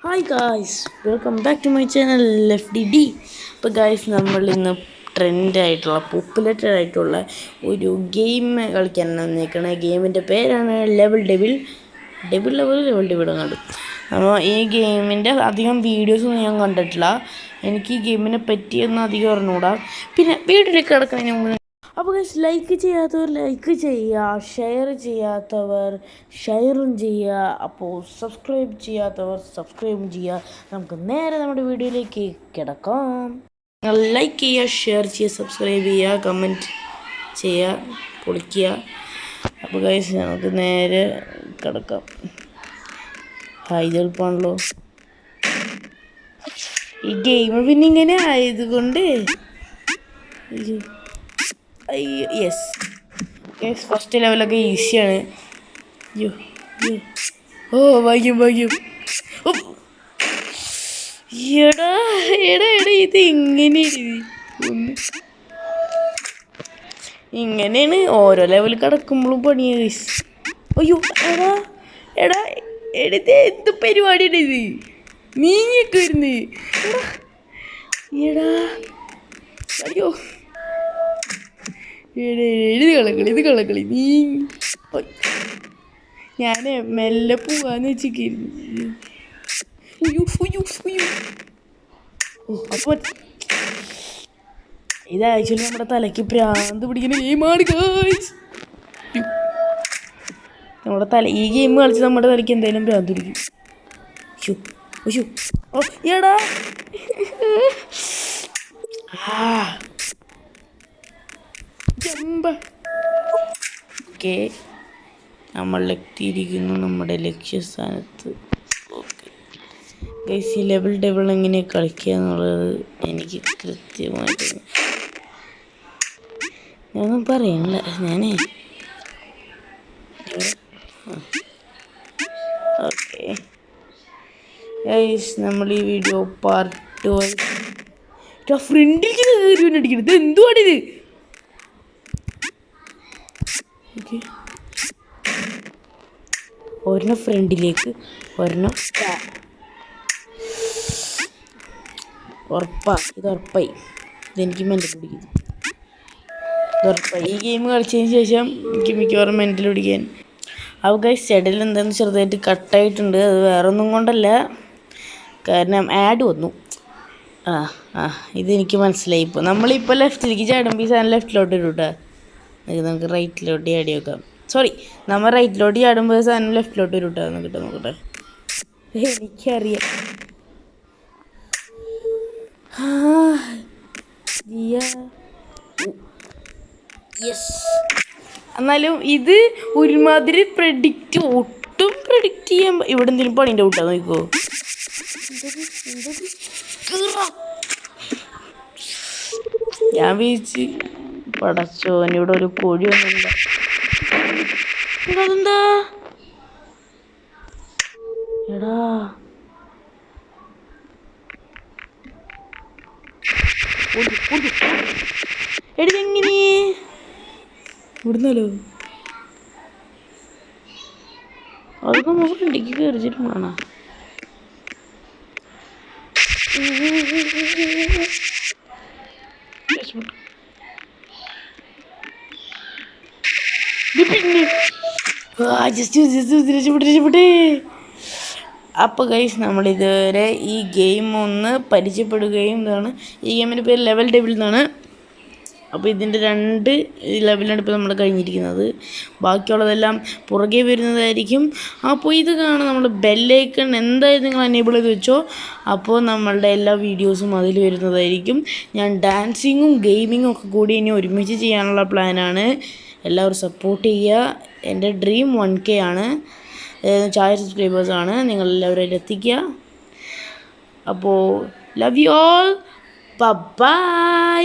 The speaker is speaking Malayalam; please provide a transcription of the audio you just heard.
Hi guys, welcome back to my channel FDD. അപ്പോൾ ഗായ്സ്, നമ്മൾ ഇന്ന് ട്രെൻഡായിട്ടുള്ള പോപ്പുലേറ്റഡ് ആയിട്ടുള്ള ഒരു ഗെയിം കളിക്കാനാണ് വന്നിരിക്കുന്നത്. ഗെയിമിൻ്റെ പേരാണ് ലെവൽ ഡെവിൾ കണ്ടു. അപ്പോൾ ഈ ഗെയിമിൻ്റെ അധികം വീഡിയോസൊന്നും ഞാൻ കണ്ടിട്ടില്ല. എനിക്ക് ഈ ഗെയിമിനെ പറ്റിയൊന്നും അധികം അറിഞ്ഞുകൂടാ. പിന്നെ വീഡിയോയിലേക്ക് കിടക്കുന്നതിന് മുമ്പ് അപ്പോൾ ഗൈസ്, ലൈക്ക് ചെയ്യാത്തവർ ലൈക്ക് ചെയ്യുക, ഷെയർ ചെയ്യാത്തവർ ഷെയറും ചെയ്യുക, അപ്പോൾ സബ്സ്ക്രൈബ് ചെയ്യാത്തവർ സബ്സ്ക്രൈബും ചെയ്യുക. നമുക്ക് നേരെ നമ്മുടെ വീഡിയോയിലേക്ക് കിടക്കാം. ലൈക്ക് ചെയ്യുക, ഷെയർ ചെയ്യുക, സബ്സ്ക്രൈബ് ചെയ്യുക, കമൻറ്റ് ചെയ്യുക, പൊളിക്കുക. അപ്പോൾ ഗൈസ്, നമുക്ക് നേരെ കിടക്കാം. ഇത് എളുപ്പമാണല്ലോ ഈ ഗെയിം. പിന്നെ ഇങ്ങനെ ആയതുകൊണ്ട് യെസ് ഫസ്റ്റ് ലെവലൊക്കെ ഈസിയാണ്. ഭാഗ്യം. എടാ ഇത് ഇങ്ങനെയാണ് ഓരോ ലെവൽ കിടക്കുമ്പോഴും പണിയാ. അയ്യോ എടാ ഇത് എന്ത് പരിപാടിയാണ് ഇത്? നീങ്ങിയൊക്കെ വരുന്നത് എടാ. അയ്യോ ഇത് കളക്കളി നീ. ഞാൻ മെല്ലെ പോവാന്ന് വെച്ചിരിക്കുന്നു. അപ്പോൾ ഇത് ആക്ച്വലി നമ്മുടെ തലയ്ക്ക് ഭ്രാന്ത് പിടിക്കുന്ന ഗെയിമാണ് ഗായ്സ്. ഈ ഗെയിം കളിച്ച് നമ്മുടെ തലയ്ക്ക് എന്തായാലും ഭ്രാന്ത് പിടിക്കും. എടാ ഓക്കെ, നമ്മൾ എത്തിയിരിക്കുന്നു നമ്മുടെ ലക്ഷ്യസ്ഥാനത്ത്. ഓക്കെ ഗൈസ്, ഈ ലെവൽ ഡെവിൾ എങ്ങനെ കളിക്കുക എന്നുള്ളത് എനിക്ക് കൃത്യമായിട്ട് ഞാനൊന്നും പറയാനില്ല. ഓക്കെ ഗൈസ്, നമ്മൾ ഈ വീഡിയോ പാർട്ട് 2 ഫ്രണ്ടിൽ കയറിക്കൊണ്ടിരിക്കുന്നത് എന്തുവാണിത്? ഒരെണ്ണം ഫ്രണ്ടിലേക്ക്, ഒരെണ്ണം ഉറപ്പായി. ഇതെനിക്ക് മെൻ്റൽ പിടിക്കുന്നു. ഉറപ്പായി ഈ ഗെയിം കളിച്ചതിന് ശേഷം എനിക്ക് മിക്കവാറും മെൻ്റൽ പിടിക്കാൻ. അപ്പോൾ ഗൈസ്, ഇടയിൽ എന്താണെന്ന് ചെറുതായിട്ട് കട്ടായിട്ടുണ്ട്. അത് വേറെ ഒന്നും കൊണ്ടല്ല, കാരണം ആഡ് വന്നു. ഇതെനിക്ക് മനസ്സിലായി. ഇപ്പോൾ നമ്മളിപ്പോൾ ലെഫ്റ്റിലേക്ക് ചാടുമ്പോൾ ഈ സാധനം ലെഫ്റ്റിലോട്ട് വരും കേട്ടോ. നമുക്ക് റൈറ്റിലോട്ട് ചാടി വെക്കാം. സോറി, നമ്മൾ റൈറ്റിലോട്ട് ചാടുമ്പോൾ സാധനം ലെഫ്റ്റിലോട്ട് വരും കേട്ടോ. നോക്കട്ടെ, എനിക്കറിയാം. യെസ്, എന്നാലും ഇത് ഒരുമാതിരി ഒട്ടും പ്രെഡിക്റ്റ് ചെയ്യാൻ. ഇവിടെ എന്തെങ്കിലും പണീൻ്റെ കൂട്ടാ നോക്കോ. ഞാൻ വിചാരിച്ച് പടച്ചോനിവിടെ ഒരു കോഴി വന്നില്ല. അതെന്താ എടാ? എങ്ങനെ ഇവിടുന്നല്ലോ? അതൊക്കെ നമുക്ക് ഫ്രണ്ടിക്ക് കയറിച്ചിട്ടുണ്ടാണോ? അപ്പോൾ ഗൈസ്, നമ്മളിതുവരെ ഈ ഗെയിം ഒന്ന് പരിചയപ്പെടുകയും ഇതാണ്. ഈ ഗെയിമിൻ്റെ പേര് ലെവൽ ഡെവിൾ എന്നാണ്. അപ്പോൾ ഇതിൻ്റെ 2 ലെവലാണ് ഇപ്പോൾ നമ്മൾ കഴിഞ്ഞിരിക്കുന്നത്. ബാക്കിയുള്ളതെല്ലാം പുറകെ വരുന്നതായിരിക്കും. അപ്പോൾ ഇത് കാണാൻ നമ്മൾ ബെല്ലൈക്കൺ എന്തായാലും നിങ്ങൾ എനേബിൾ ചെയ്ത് വെച്ചോ. അപ്പോൾ നമ്മളുടെ എല്ലാ വീഡിയോസും അതിൽ വരുന്നതായിരിക്കും. ഞാൻ ഡാൻസിങ്ങും ഗെയിമിങ്ങും ഒക്കെ കൂടി ഇനി ഒരുമിച്ച് ചെയ്യാനുള്ള പ്ലാനാണ്. എല്ലാവരും സപ്പോർട്ട് ചെയ്യുക. എൻ്റെ ഡ്രീം 1K ആണ്. 1000 സബ്സ്ക്രൈബേഴ്സാണ്. നിങ്ങളെല്ലാവരും എത്തിക്കുക. അപ്പോൾ ലവ് യു ഓൾ, ബൈ.